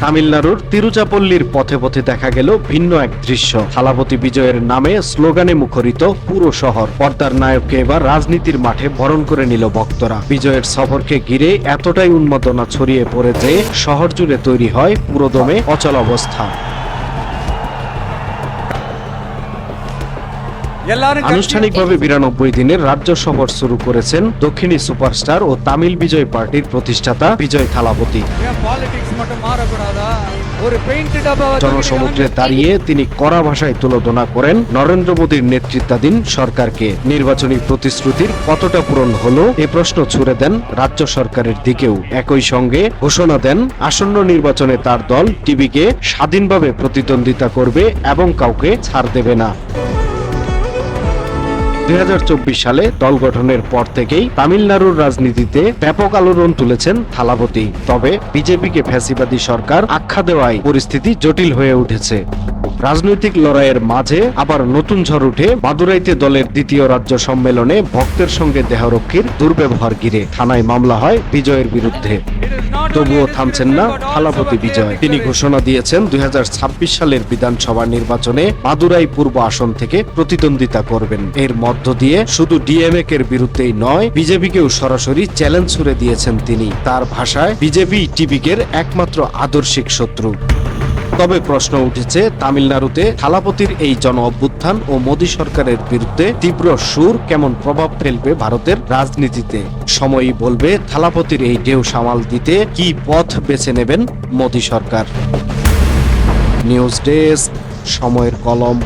তামিলনাড়ুর তিরুচাপল্লীর পথে পথে দেখা গেল ভিন্ন এক দৃশ্য। থালাপতি বিজয়ের নামে স্লোগানে মুখরিত পুরো শহর। পর্দার নায়ককে এবার রাজনীতির মাঠে বরণ করে নিল ভক্তরা। বিজয়ের সফরকে ঘিরে এতটাই উন্মাদনা ছড়িয়ে পড়ে যে শহর জুড়ে তৈরি হয় পুরোদমে অচলাবস্থা। আনুষ্ঠানিকভাবে 92 দিনের রাজ্য সফর শুরু করেছেন দক্ষিণী সুপারস্টার ও তামিল বিজয় পার্টির প্রতিষ্ঠাতা বিজয় থালাপতি। জনসমুদ্রে দাঁড়িয়ে তিনি কড়া ভাষায় তুলোধনা করেন নরেন্দ্র মোদীর নেতৃত্বাধীন সরকারকে। নির্বাচনী প্রতিশ্রুতির কতটা পূরণ হলো এ প্রশ্ন ছুড়ে দেন রাজ্য সরকারের দিকেও। একই সঙ্গে ঘোষণা দেন আসন্ন নির্বাচনে তার দল টিভিকে স্বাধীনভাবে প্রতিদ্বন্দ্বিতা করবে এবং কাউকে ছাড় দেবে না। 2024 সালে দল গঠনের পর থেকেই তামিলনাড়ুর রাজনীতিতে ব্যাপক আলোড়ন তুলেছেন থালাপতি। তবে বিজেপিকে ফ্যাসিবাদী সরকার আখ্যা দেওয়ায় পরিস্থিতি জটিল হয়ে উঠেছে। রাজনৈতিক লড়াইয়ের মাঝে আবার নতুন ঝড় উঠে মাদুরাইতে দলের দ্বিতীয় রাজ্য সম্মেলনে ভক্তের সঙ্গে দেহরক্ষীর দুর্ব্যবহার ঘিরে থানায় মামলা হয় বিজয়ের বিরুদ্ধে। তবুও থামছেন না থালাপতি বিজয়। তিনি ঘোষণা দিয়েছেন 2026 সালের বিধানসভা নির্বাচনে মাদুরাই পূর্ব আসন থেকে প্রতিদ্বন্দ্বিতা করবেন। এর মধ্য দিয়ে শুধু ডিএমকে এর বিরুদ্ধেই নয়, বিজেপিকেও সরাসরি চ্যালেঞ্জ ছুড়ে দিয়েছেন তিনি। তার ভাষায় বিজেপি টিভিকের একমাত্র আদর্শিক শত্রু। তবে প্রশ্ন উঠেছে, তামিলনাড়ুতে থালাপতির এই জন অভ্যুত্থান ও মোদী সরকারের বিরুদ্ধে তীব্র সুর কেমন প্রভাব ফেলবে ভারতের রাজনীতিতে। সময়ই বলবে থালাপতির এই ঢেউ সামাল দিতে কি পথ বেছে নেবেন মোদী সরকার। নিউজ ডেস্ক, সময়ের কলম।